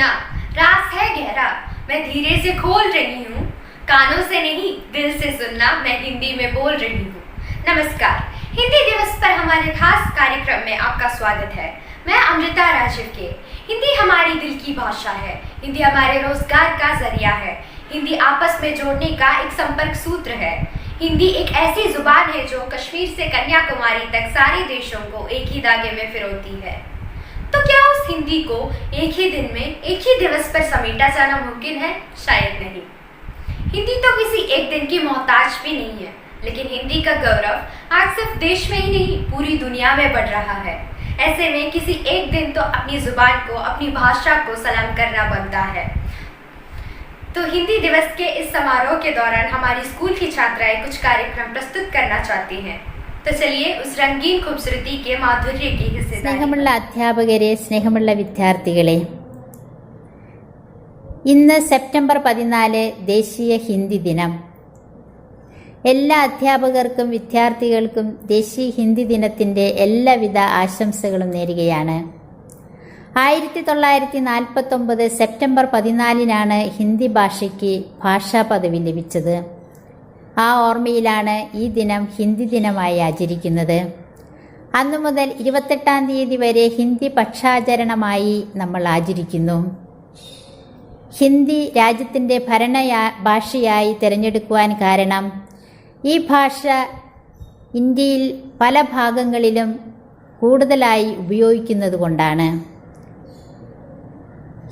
सुनना, रास है गहरा, मैं धीरे से खोल रही हूँ। कानों से नहीं, दिल से सुनना, मैं हिंदी में बोल रही हूँ। नमस्कार, हिंदी दिवस पर हमारे खास कार्यक्रम में आपका स्वागत है। मैं अमृता राजीव के। हिंदी हमारी दिल की भाषा है, हिंदी हमारे रोजगार का जरिया है, हिंदी आपस में जोड़ने का एक संपर्क सूत्र है। हिंदी एक ऐसी जुबान है जो कश्मीर से कन्याकुमारी तक सारे देशों को एक ही धागे में पिरोती है। तो क्या उस हिंदी को एक ही दिन में, एक ही दिवस पर समेटा जाना मुमकिन है? शायद नहीं। हिंदी तो किसी एक दिन की मोहताज भी नहीं है, लेकिन हिंदी का गौरव आज सिर्फ देश में ही नहीं, पूरी दुनिया में बढ़ रहा है। ऐसे में किसी एक दिन तो अपनी जुबान को, अपनी भाषा को सलाम करना बनता है। तो हिंदी दिवस के इस समारोह के दौरान हमारी स्कूल की छात्राएं कुछ कार्यक्रम प्रस्तुत करना चाहती हैं। तो चलिए उस रंगीन खूबसूरती के माधुर्य की हिस्सेदारी। സ്നേഹമുള്ള അധ്യാപകരെ, സ്നേഹമുള്ള വിദ്യാർത്ഥികളെ, ഇന്ന് സെപ്റ്റംബർ 14 ദേശീയ ഹിന്ദി ദിനം. എല്ലാ അധ്യാപകർക്കും വിദ്യാർത്ഥികൾക്കും ദേശീയ ഹിന്ദി ദിനത്തിൻ്റെ എല്ലാവിധ ആശംസകളും നേരുകയാണ്. 1949 സെപ്റ്റംബർ 14 ഹിന്ദി ഭാഷയ്ക്ക് ഭാഷാ പദവി ലഭിച്ചത്. ആ ഓർമ്മയിലാണ് ഈ ദിനം ഹിന്ദി ദിനമായി ആചരിക്കുന്നത്. അന്നു മുതൽ 28-ാം തീയതി വരെ ഹിന്ദി പക്ഷാചരണമായി നമ്മൾ ആചരിക്കുന്നു. ഹിന്ദി രാജ്യത്തിൻ്റെ ഭാഷയായി തിരഞ്ഞെടുക്കുവാൻ കാരണം ഈ ഭാഷ ഇന്ത്യയിൽ പല ഭാഗങ്ങളിലും കൂടുതലായി ഉപയോഗിക്കുന്നത് കൊണ്ടാണ്.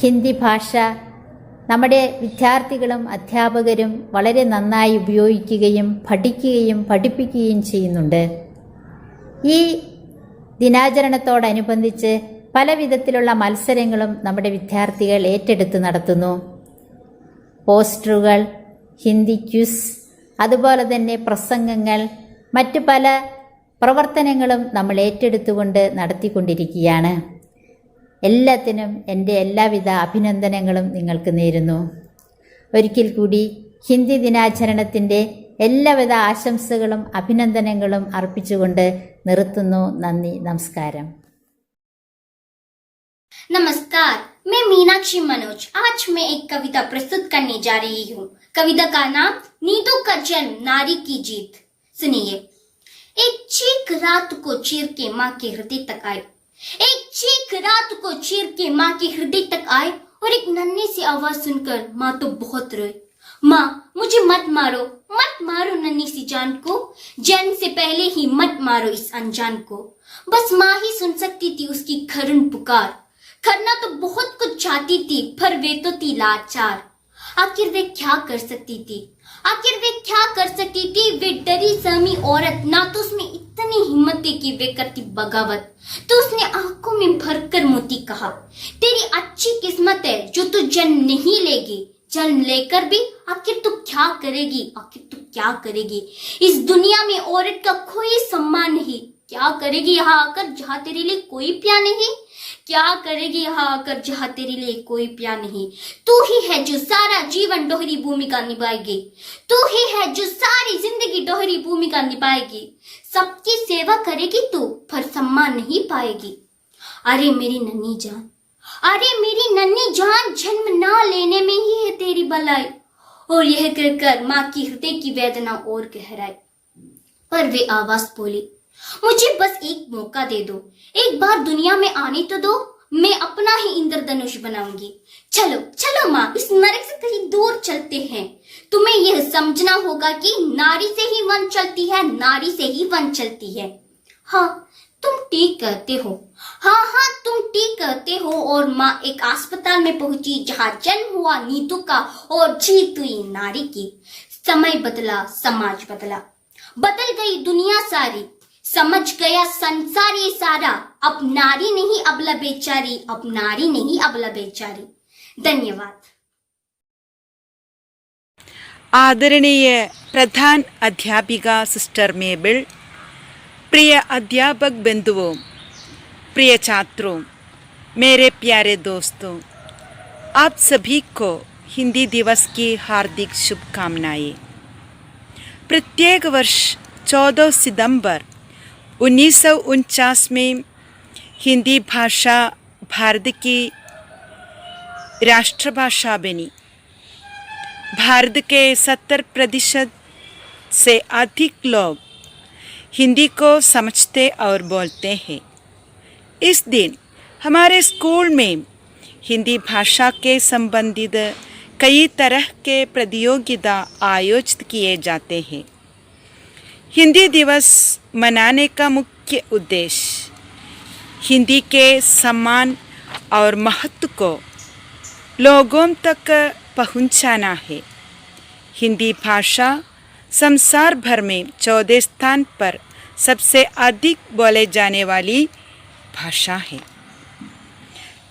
ഹിന്ദി ഭാഷ നമ്മുടെ വിദ്യാർത്ഥികളും അധ്യാപകരും വളരെ നന്നായി ഉപയോഗിക്കുകയും പഠിക്കുകയും പഠിപ്പിക്കുകയും ചെയ്യുന്നുണ്ട്. ഈ ദിനാചരണത്തോടനുബന്ധിച്ച് പല വിധത്തിലുള്ള മത്സരങ്ങളും നമ്മുടെ വിദ്യാർത്ഥികൾ ഏറ്റെടുത്ത് നടത്തുന്നു. പോസ്റ്ററുകൾ, ഹിന്ദി ക്വിസ്, അതുപോലെ തന്നെ പ്രസംഗങ്ങൾ, മറ്റു പല പ്രവർത്തനങ്ങളും നമ്മൾ ഏറ്റെടുത്തുകൊണ്ട് നടത്തിക്കൊണ്ടിരിക്കുകയാണ്. എല്ലാത്തിനും എൻ്റെ എല്ലാവിധ അഭിനന്ദനങ്ങളും നിങ്ങൾക്ക് നേരുന്നു. ഒരിക്കൽ കൂടി ഹിന്ദി ദിനാചരണത്തിൻ്റെ എല്ലാവിധ ആശംസകളും അഭിനന്ദനങ്ങളും അർപ്പിച്ചുകൊണ്ട് നിർത്തുന്നു. നന്ദി, നമസ്കാരം. नमस्कार, मैं मीनाक्षी मनोज। आज मैं एक कविता प्रस्तुत करने जा रही हूँ। कविता का नाम नीतू का जन्म, नारी की जीत। सुनिए। एक चीख रात को चीर के माँ के हृदय तक आई, एक चीख रात को चीर के माँ के हृदय तक आए, और एक नन्ही सी आवाज सुनकर माँ तो बहुत रोई। माँ, मुझे मत मारो, मत मारो नन्ही सी जान को, जन्म से पहले ही मत मारो इस अनजान को। बस माँ ही सुन सकती थी उसकी करुण पुकार, करना तो बहुत कुछ चाहती थी पर वे तो थी लाचार। आखिर वे क्या कर सकती थी, आखिर वे क्या कर सकती थी? वे डरी सहमी औरत, ना तो उसमें इतनी हिम्मत थी कि वे करती बगावत। तो उसने आंखों में भरकर मोती कहा, तेरी अच्छी किस्मत है जो तू जन्म नहीं लेगी, जन्म लेकर भी आखिर तू क्या करेगी, आखिर तू क्या करेगी? इस दुनिया में औरत का कोई सम्मान नहीं, क्या करेगी यहाँ आकर जहाँ तेरे लिए कोई प्यार नहीं? क्या करेगी यहाँ आकर जहाँ तेरे लिए कोई प्यार नहीं? तू ही है जो सारा जीवन दोहरी भूमिका निभाएगी, तू ही है जो सारी जिंदगी दोहरी भूमिका निभाएगी। सबकी सेवा करेगी तू, पर सम्मान नहीं पाएगी। अरे मेरी नन्ही जान, अरे मेरी नन्ही जान, जन्म ना लेने में ही है तेरी भलाई। और यह कहकर माँ की हृदय की वेदना और गहराई। पर वे आवाज बोली, मुझे बस एक मौका दे दो, एक बार दुनिया में आने तो दो, मैं अपना ही इंद्रधनुष बनाऊंगी। चलो चलो माँ, इस नरक से कहीं दूर चलते हैं। तुम्हें यह समझना होगा कि नारी से ही वन चलती है, नारी से ही वन चलती है। हाँ, तुम ठीक कहते हो, हाँ हाँ तुम ठीक कहते हो। और माँ एक अस्पताल में पहुंची जहाँ जन्म हुआ नीतू का और जीत हुई नारी की। समय बदला, समाज बदला, बदल गई दुनिया सारी, समझ गया संसार ये सारा, अब नारी नहीं अबला बेचारी, अब नारी नहीं अबला बेचारी। धन्यवाद। आदरणीय प्रधान अध्यापिका सिस्टर मेबल, प्रिय अध्यापक बंधुओं, प्रिय छात्रों, मेरे प्यारे दोस्तों, आप सभी को हिंदी दिवस की हार्दिक शुभकामनाएं। प्रत्येक वर्ष 14 सितंबर 1949 में हिंदी भाषा भारत की राष्ट्रभाषा बनी। भारत के 70% से अधिक लोग हिंदी को समझते और बोलते हैं। इस दिन हमारे स्कूल में हिंदी भाषा के संबंधित कई तरह के प्रतियोगिता आयोजित किए जाते हैं। हिंदी दिवस मनाने का मुख्य उद्देश्य हिंदी के सम्मान और महत्व को लोगों तक पहुंचाना है। हिंदी भाषा संसार भर में 14 स्थान पर सबसे अधिक बोले जाने वाली भाषा है।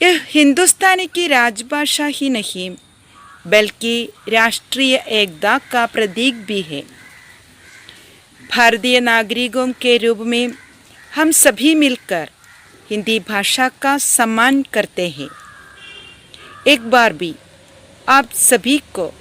यह हिंदुस्तानी की राजभाषा ही नहीं बल्कि राष्ट्रीय एकता का प्रतीक भी है। भारतीय नागरिकों के रूप में हम सभी मिलकर हिंदी भाषा का सम्मान करते हैं। एक बार भी आप सभी को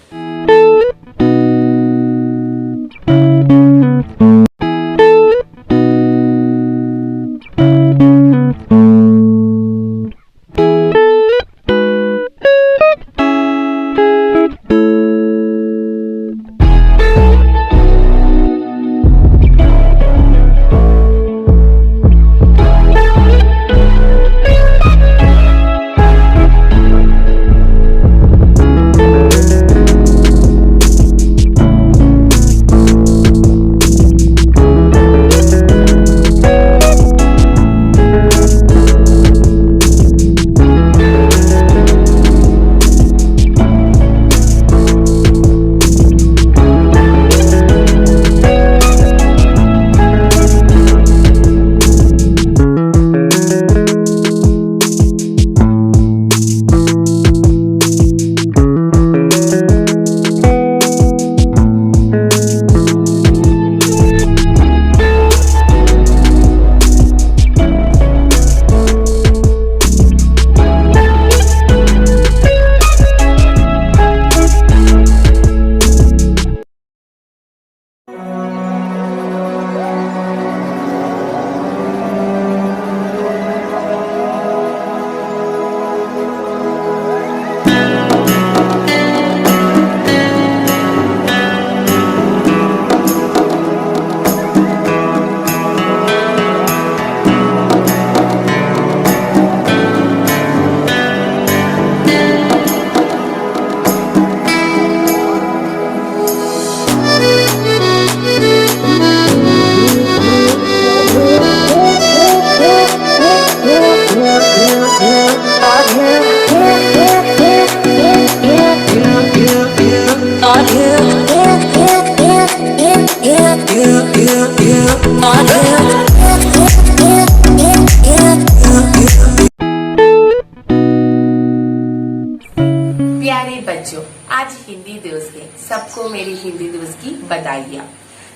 प्यारे बच्चों, आज हिंदी दिवस है। सबको मेरी हिंदी दिवस की बधाइयाँ।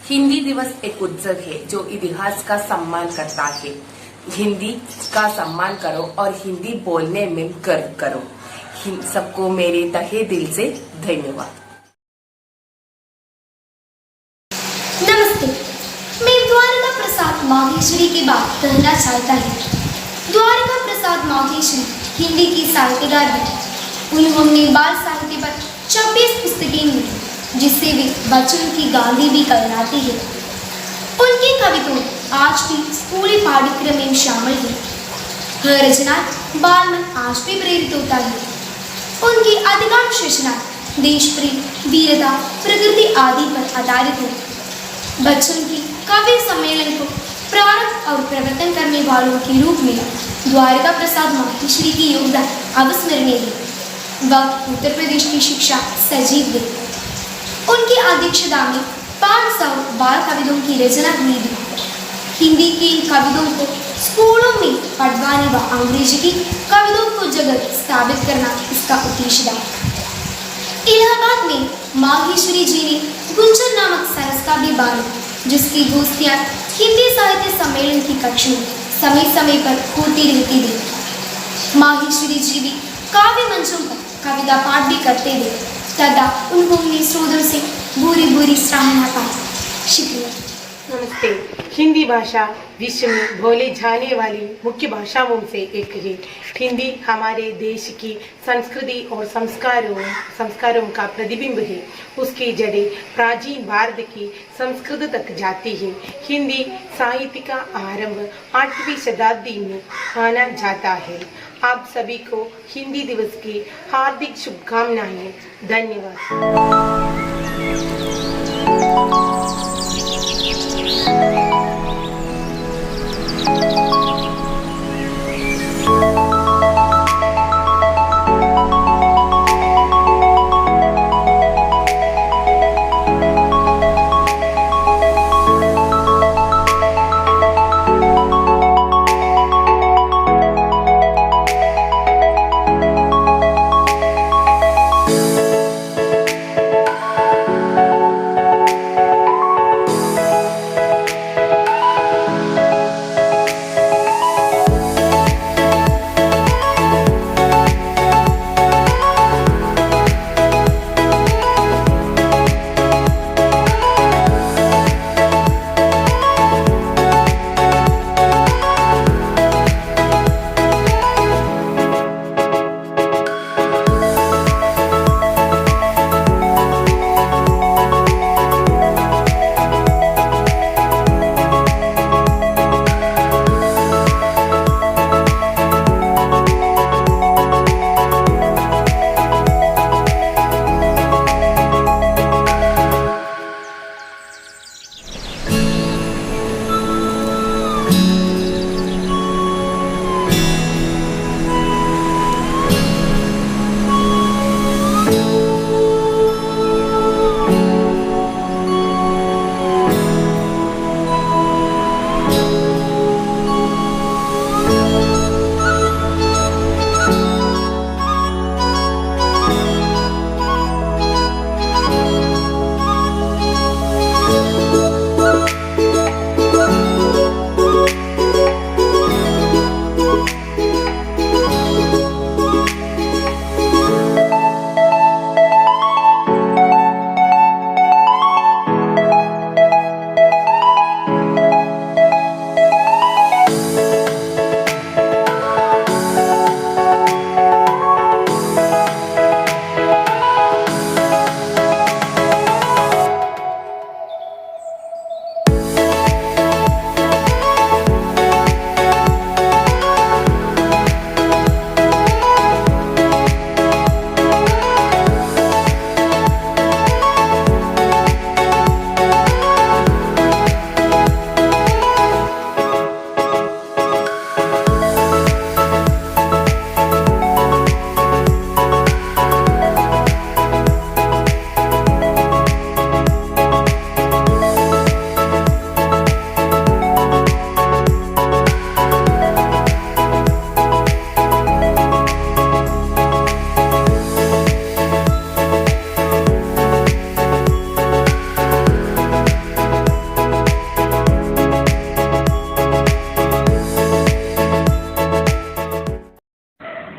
हिंदी दिवस एक उत्सव है जो इतिहास का सम्मान करता है। हिंदी का सम्मान करो और हिंदी बोलने में गर्व करो। सबको मेरे तहे दिल से धन्यवाद। नमस्ते, मैं द्वारिका प्रसाद माहेश्वरी की बात कहना चाहता हूँ। द्वारिका प्रसाद माहेश्वरी हिंदी की साहित्यकार है। उन्होंने बाल साहित्य पर 26 पुस्तकें लिखी, जिससे वे बच्चों की गांधी भी कहलाती है। उनकी कविताएं आज भी स्कूली पाठ्यक्रम में शामिल है। हर रचना बाल मन आज भी प्रेरित होता है। उनकी अधिकांश रचना देश प्रेम, वीरता, प्रकृति आदि पर आधारित है। बच्चों की कवि सम्मेलन को प्रारंभ और प्रवर्तन करने वालों के रूप में द्वारिका प्रसाद माहेश्वरी की योगदान अविस्मरणीय है। वह उत्तर प्रदेश की शिक्षा सजीव है। उनकी अध्यक्षता में 500 बाल कविताओं की रचना हुई थी। हिंदी की इन कविताओं को स्कूलों में पढ़वाने व अंग्रेजी की कविताओं को जगह स्थापित करना इसका उद्देश्य था। इलाहाबाद में माहेश्वरी जी ने गुंजन नामक सरस का भी बाल, जिसकी गोष्ठियाँ हिंदी साहित्य सम्मेलन की कक्ष में समय समय पर होती रहती थी। माहेश्वरी जी भी काव्य मंचों पर कविता पाठ भी करते थे तथा उन्होंने श्रोताओं से बुरी बुरी सराहना पाई। शुक्रिया। नमस्ते, हिंदी भाषा विश्व में बोले जाने वाली मुख्य भाषाओं से एक है। हिंदी हमारे देश की संस्कृति और संस्कारों का प्रतिबिंब है। उसकी जड़ें प्राचीन भारत की संस्कृत तक जाती है। हिंदी साहित्य का आरंभ 8वीं शताब्दी में माना जाता है। आप सभी को हिंदी दिवस की हार्दिक शुभकामनाएं। धन्यवाद।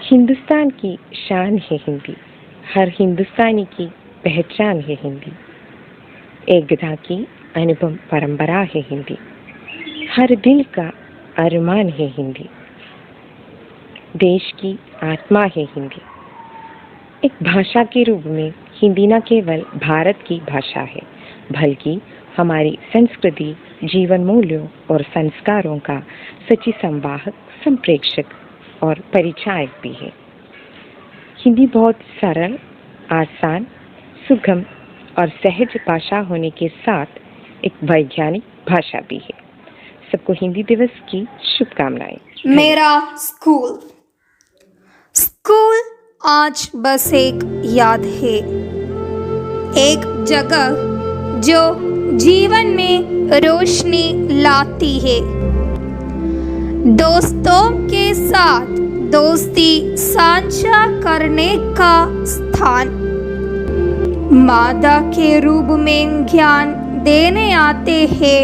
हिंदुस्तान की शान है हिंदी, हर हिंदुस्तानी की पहचान है हिंदी। एकता की अनुपम परंपरा है हिंदी, हर दिल का अरमान है हिंदी। देश की आत्मा है हिंदी। एक भाषा के रूप में हिंदी न केवल भारत की भाषा है, बल्कि हमारी संस्कृति, जीवन मूल्यों और संस्कारों का सच्ची संवाहक, संप्रेषक और परिचायक भी है। हिंदी बहुत सरल, आसान, सुगम और सहज भाषा होने के साथ एक वैज्ञानिक भाषा भी है। सबको हिंदी दिवस की शुभकामनाएं। मेरा स्कूल आज बस एक याद है, एक जगह जो जीवन में रोशनी लाती है। दोस्तों के साथ दोस्ती साझा करने का स्थान, मादा के रूप में ज्ञान देने आते हैं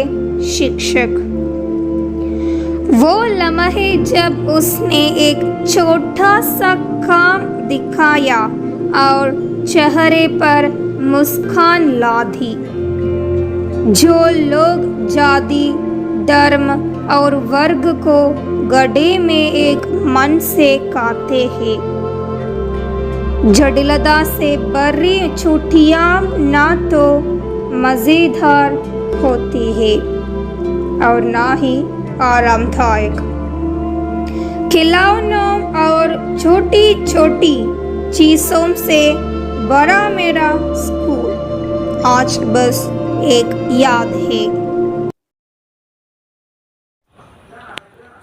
शिक्षक। वो लम्हे जब उसने एक छोटा सा काम दिखाया और चेहरे पर मुस्कान ला दी। जो लोग धर्म और वर्ग को गड्ढे में एक मन से काते हैं। जटिलता से भरी छुट्टियां ना तो मजेदार होती है और ना ही आरामदायक। खिलौनों और छोटी छोटी चीजों से भरा मेरा स्कूल आज बस एक याद है।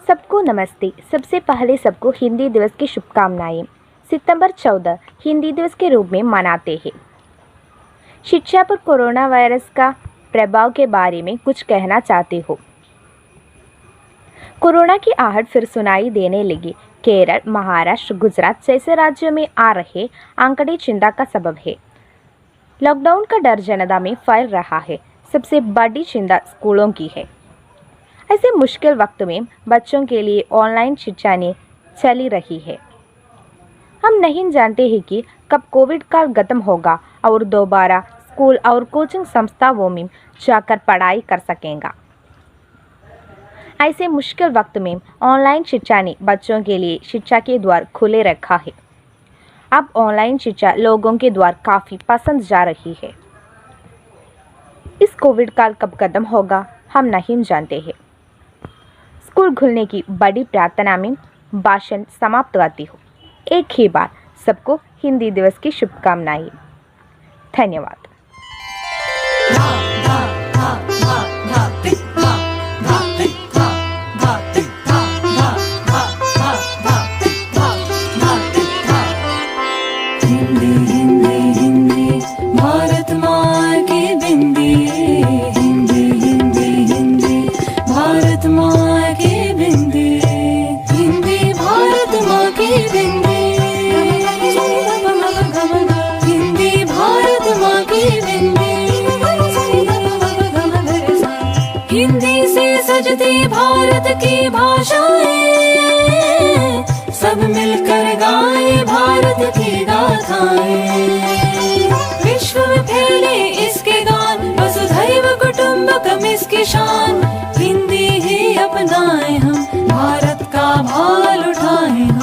सबको नमस्ते। सबसे पहले सबको हिंदी दिवस की शुभकामनाएं। सितंबर 14 हिंदी दिवस के रूप में मनाते हैं। शिक्षा पर कोरोना वायरस का प्रभाव के बारे में कुछ कहना चाहते हो। कोरोना की आहट फिर सुनाई देने लगी। केरल, महाराष्ट्र, गुजरात जैसे राज्यों में आ रहे आंकड़े चिंता का सबब है। लॉकडाउन का डर जनता में फैल रहा है। सबसे बड़ी चिंता स्कूलों की है। ऐसे मुश्किल वक्त में बच्चों के लिए ऑनलाइन शिक्षा चली रही है। हम नहीं जानते हैं कि कब कोविड काल खत्म होगा और दोबारा स्कूल और कोचिंग संस्थाओं में जाकर पढ़ाई कर सकेंगे। ऐसे मुश्किल वक्त में ऑनलाइन शिक्षा ने बच्चों के लिए शिक्षा के द्वार खुले रखा है। अब ऑनलाइन शिक्षा लोगों के द्वार काफ़ी पसंद जा रही है। इस कोविड काल कब खत्म होगा हम नहीं जानते हैं। स्कूल खुलने की बड़ी प्रार्थना में भाषण समाप्त करती हूँ। एक ही बार सबको हिंदी दिवस की शुभकामनाएं। धन्यवाद। हिंदी से सजती भारत की भाषाएं, सब मिलकर गाए भारत की गाथाएं। विश्व में फैले इसके गान, वसुधैव कुटुंबकम इसकी शान। हिंदी ही अपनाए हम, भारत का भाल उठाए हम।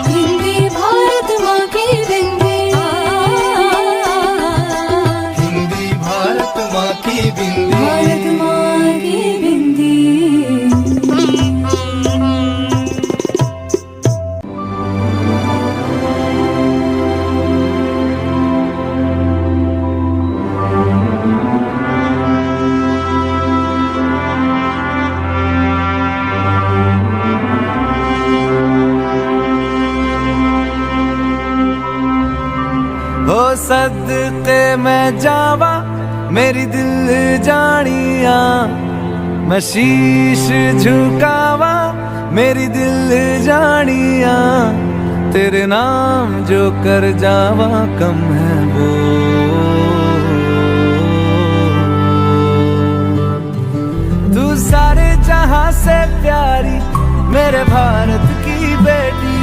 हिंदी भारत माँ की बिंदी, हिंदी भारत माँ की बिंदी, भारत माँ की बिंदी। हो सदके मैं जावा मेरी दिल जानिया, मैं शीश झुकावा मेरी दिल जानिया। तेरे नाम जो कर जावा कम है वो, तू सारे जहां से प्यारी मेरे भारत की बेटी।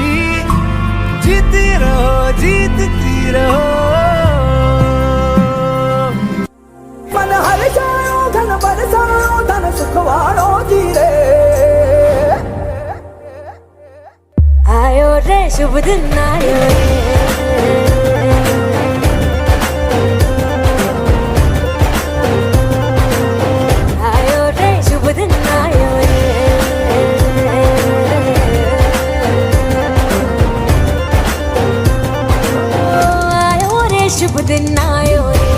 जीती रहो जीतती रहो, मन हर जाओ धन बरसाओ धन सुखवारो धीरे। आयो रे शुभ दिन आयो रे, आयो रे शुभ दिन आयो रे, आयो रे शुभ दिन आयो रे।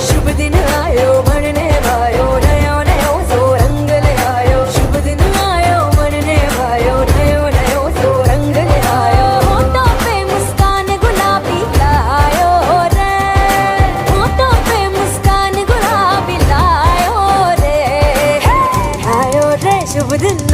शुभ दिन आयो बनने भायो, नयो नयो सो रंग ले आयो। शुभ दिन आयो बनने भायो, नयो नयो सो रंग ले आयो। होठों पे मुस्कान गुलाबी लायो रे, होठों पे मुस्कान गुलाबी लायो रे। आयो रे शुभ दिन